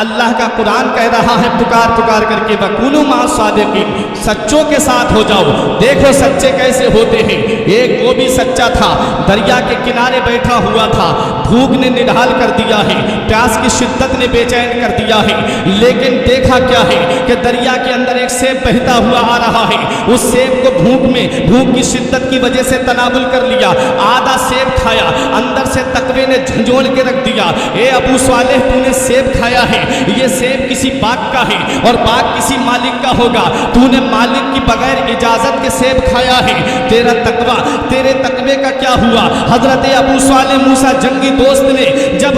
اللہ کا قرآن کہہ رہا ہے پکار پکار کر کے وَكُونُوا مَعَ الصَّادِقِينَ، سچوں کے ساتھ ہو جاؤ۔ دیکھو سچے کیسے ہوتے ہیں۔ ایک وہ بھی سچا تھا، دریا کے کنارے بیٹھا ہوا تھا، بھوک نے نڈھال کر دیا ہے، پیاس کی شدت نے بے چین کر دیا ہے، لیکن دیکھا کیا ہے کہ دریا کے اندر ایک سیب بہتا ہوا آ رہا ہے۔ اس سیب کو بھوک کی شدت کی وجہ سے تناول کر لیا، آدھا سیب کھایا، اندر سے تقوی نے جھنجھوڑ کے رکھ دیا۔ اے ابو صالح، تو نے سیب کھایا ہے، یہ سیب کسی باغ کا ہے اور باغ کسی مالک کا ہوگا، تو نے مالک کی بغیر اجازت کے سیب کھایا ہے، تیرا تقوی، تیرے تقوی کا کیا ہوا؟ حضرت ابو صالح موسیٰ جنگی دوست نے جب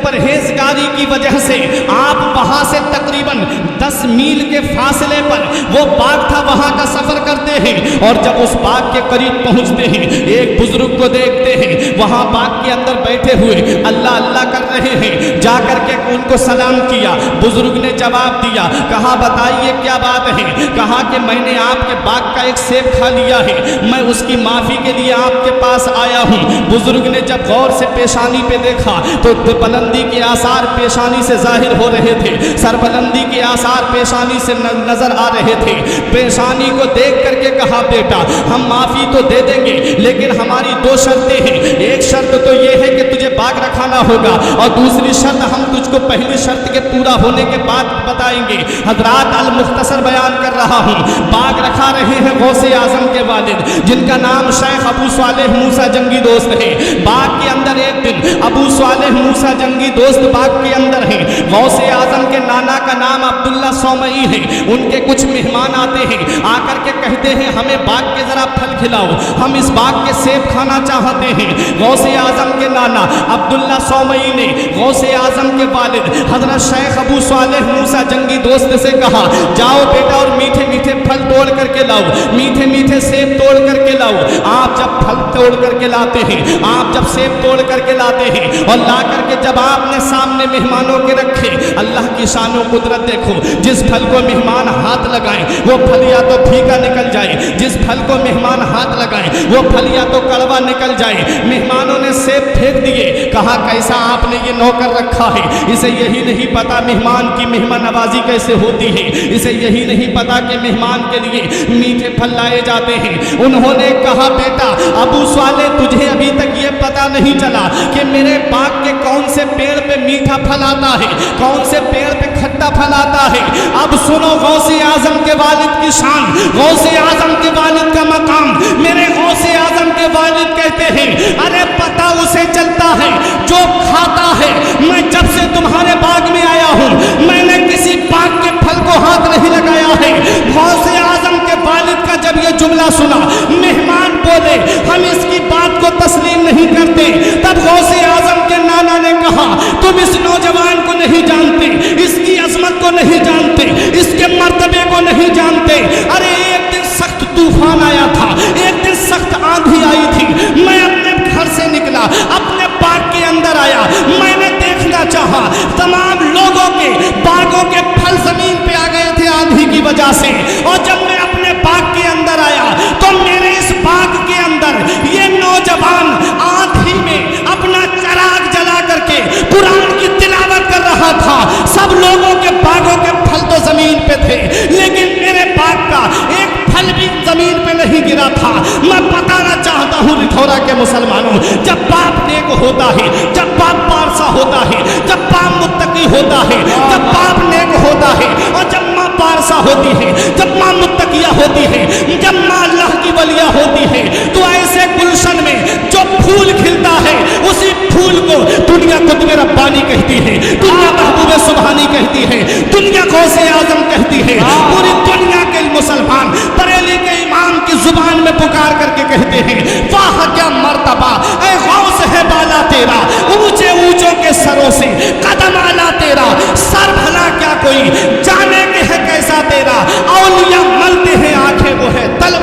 پرہیزگاری کی وجہ سے آپ وہاں سے تقریباً 10 میل کے فاصلے پر وہ باغ تھا، وہاں کا سفر کرتے ہیں، اور جب اس باغ کے قریب پہنچتے ہیں ایک بزرگ کو دیکھتے ہیں وہاں باغ کے اندر بیٹھے ہوئے اللہ اللہ کر رہے ہیں۔ جا کر کے ان کو سلام کیا، بزرگ نے جواب دیا، کہا بتائیے کیا بات ہے؟ کہا کہ میں نے آپ کے باغ کا ایک سیب کھا لیا ہے، میں اس کی معافی کے لیے آپ کے پاس آیا ہوں۔ بزرگ نے جب غور سے پیشانی پہ دیکھا تو بلندی کے آثار پیشانی سے ظاہر ہو رہے تھے، سربلندی کے آثار پیشانی سے نظر آ رہے تھے۔ پیشانی کو دیکھ کر کے کہا بیٹا ہم معافی تو دے دیں گے لیکن ہماری 2 شرطیں ہیں، ایک شرط تو یہ ہے کہ تجھے باغ رکھانا ہوگا اور دوسری شرط ہم تجھ کو پہلی شرط کے پورا ہونے کے بعد بتائیں گے۔ حضرات المختصر بیان کر رہا ہوں، باغ رکھا رہے ہیں غوث اعظم کے والد جن کا نام شیخ ابو صالح موسیٰ جنگی دوست ہے۔ باغ کے اندر ایک دن ابو صالح موسیٰ جنگی دوست باغ کے اندر ہیں، غوث اعظم کے نانا کا نام عبداللہ صومعی ہے، ان کے کچھ مہمان آتے ہیں، آ کر کے کہتے ہیں ہمیں باغ کے ذرا پھل کھلاؤ، ہم اس باغ کے سیب کھانا چاہتے ہیں۔ غوث اعظم کے نانا عبداللہ صومعی نے غوث اعظم کے والد حضرت شیخ ابو صالح موسیٰ جنگی دوست سے کہا جاؤ بیٹا اور میٹھے میٹھے پھل توڑ کر کے لاؤ، میٹھے میٹھے سیب توڑ کر کے لاؤ۔ آپ جب پھل توڑ کر کے لاتے ہیں، آپ جب سیب توڑ کر کے لاتے ہیں اور لا کر کے جب آپ نے سامنے مہمانوں کے رکھے، اللہ کی شان و قدرت دیکھو، جس پھل کو مہمان ہاتھ لگائیں وہ پھل یا تو پھیکا نکل جائے، جس پھل کو مہمان ہاتھ لگائیں وہ پھل یا تو کڑوا نکل جائے۔ مہمانوں نے سیب پھینک دیے، کہا کیسا آپ نے یہ نوکر رکھا ہے، اسے یہی نہیں پتا مہمان کی مہمان نوازی کیسے ہوتی ہے، اسے یہی نہیں پتا کہ مہمان کے لیے میٹھے پھل لائے جاتے ہیں۔ انہوں نے کہا بیٹا ابو صالح تجھے ابھی تک یہ پتا نہیں چلا کہ میرے باغ کے کون سے پیڑ پہ میٹھا پھل آتا ہے، کون سے پیڑ پہ کھٹا پھل آتا ہے۔ اب سنو غوث اعظم کے والد کی شان، غوث اعظم کے والد کا مقام۔ میرے غوث اعظم کے والد کہتے ہیں ارے پتہ اسے چلتا ہے جو کھاتا ہے، میں جب سے تمہارے باغ میں آیا ہوں میں نے کسی باغ کے پھل کو ہاتھ نہیں لگایا ہے۔ غوث اعظم کے والد کا جب یہ جملہ سنا، مہمان بولے ہم اس کی بات کو تسلیم نہیں کرتے، تب غوث اعظم کے نانا نے کہا تم اس نوجوان کو نہیں جانتے، اس کی عظمت کو نہیں جانتے، اس کے مرتبے کو نہیں جانتے۔ ارے ایک دن سخت طوفان آیا تھا، ایک دن سخت آندھی آئی تھی، میں اپنے گھر سے نکلا، اپنے باغ کے اندر آیا، میں نے دیکھنا چاہا تمام لوگوں کے باغوں کے پھل زمین پہ آ گئے تھے آندھی کی وجہ سے، اور جب میں اپنے باغ کے اندر آیا تو میرے اس باغ کے اندر یہ نوجوان آندھی میں اپنا چراغ جلا کر کے قرآن کی تلاوت کر رہا تھا۔ سب لوگوں کے باغوں کے پھل تو زمین پہ تھے لیکن میرے باغ کا ایک پھل بھی زمین پہ نہیں گرا تھا۔ میں بتانا چاہتا ہوں رٹھورا کے مسلمانوں، جب باپ نیک ہوتا ہے، جب باپ پارسا ہوتا ہے، جب باپ متقی ہوتا ہے، جب باپ نیک ہوتا ہے اور جب ماں پارسا ہوتی ہے، جب ماں متقیہ ہوتی ہے، جب ماں اللہ کی ولیہ ہوتی ہے، تو ایسے گلشن میں جو پھول کھلتا ہے اسی پھول کو دنیا قطب ربانی کہتی ہے، دنیا محبوب سبحانی کہتی ہے، دنیا غوث اعظم کہتی ہے۔ پوری دنیا کے مسلمان بریلی کے امام کی زبان میں پکار کر کے کہتے ہیں واہ کیا مرتبہ اے غوث ہے بالا تیرا، اونچے اونچوں کے سروں سے قدم آلا تیرا، سر بھلا کیا کوئی جانے کے ہے کیسا تیرا، اولیاء ملتے ہیں آنکھیں وہ ہے طلب۔